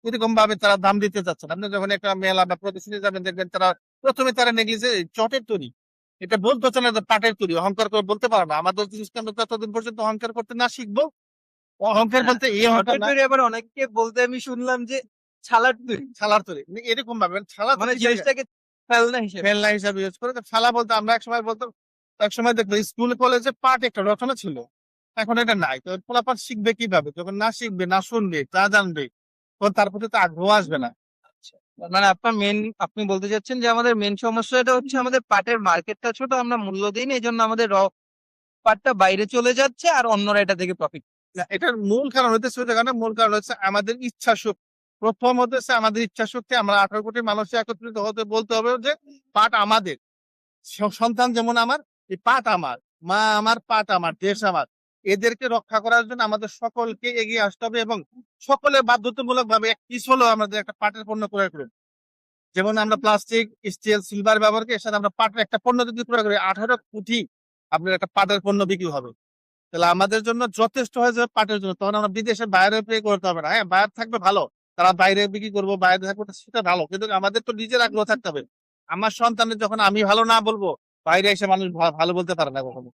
এরকম ভাবে তারা দাম দিতে চাচ্ছে না। আপনি যখন একটা মেলা বা প্রদর্শনী যাবেন দেখবেন তারা প্রথমে তারা নেগলিজে চটের তৈরি, এটা বলতে হচ্ছে না যে পাটের তৈরি, অহংকার করে বলতে পারো না। আমাদের সিস্টেম ততদিন পর্যন্ত অহংকার করতে না শিখবো, অহংকার বলতে এই অহংকার শর্টের না, তৈরি আবার অনেককে বলতে আমি শুনলাম যে ছালার তৈরি, ছালার তৈরি এরকম ভাবে ছালা তো মানে কি জায়গায় জিনিসটাকে ফেলনা হিসেবে। ফেলনা হিসাবে ইউজ করে। তো ছালা বলতে আমরা একসময় বলতাম, একসময় দেখবো স্কুল কলেজে পাট একটা রচনা ছিল, এখন এটা নাই। তো পোলাপান শিখবে কিভাবে যখন না শিখবে, না শুনবে, না জানবে, তখন তার প্রতি তো আগ্রহ আসবে না। আচ্ছা, মানে আপনার মেন, আপনি বলতে চাচ্ছেন যে আমাদের মেন সমস্যাটা হচ্ছে আমাদের পাটের মার্কেটটা ছোট, আমরা মূল্য দিই না, এই জন্য আমাদের পাটটা বাইরে চলে যাচ্ছে আর অন্যরা এটা থেকে প্রফিট। না, এটার মূল কারণ হচ্ছে মূল কারণ হচ্ছে আমাদের ইচ্ছা শক্তি। প্রথম হচ্ছে আমাদের ইচ্ছা শক্তি। আমরা 18 কোটি মানুষ একত্রিত হতে বলতে হবে যে পাট আমাদের, সন্তান যেমন আমার, এই পাট আমার, মা আমার, পাট আমার, দেশ আমার। এদেরকে রক্ষা করার জন্য আমাদের সকলকে এগিয়ে আসতে হবে এবং সকলে বাধ্যতামূলক ভাবে এক পিস হলেও আমাদের একটা পাটের পণ্য ক্রয় করুন। যেমন আমরা প্লাস্টিক, স্টিল, সিলভার ব্যবহার করি, এর সাথে আমরা পাটের একটা পণ্য যদি ক্রয় করি, 18 কোটি আপনার একটা পাটের পণ্য বিক্রি হবে। তাহলে আমাদের জন্য যথেষ্ট হয়ে যাবে পাটের জন্য, তখন আমরা বিদেশে বাইরে পে করতে হবে না। হ্যাঁ, বাইরে থাকবে ভালো, তারা বাইরে বিক্রি করবো, বাইরে থাকবে সেটা ভালো, কিন্তু আমাদের তো নিজের আগ্রহ থাকতে হবে। আমার সন্তানের যখন আমি ভালো না বলবো, বাইরে এসে মানুষ ভালো বলতে পারে না কখনো।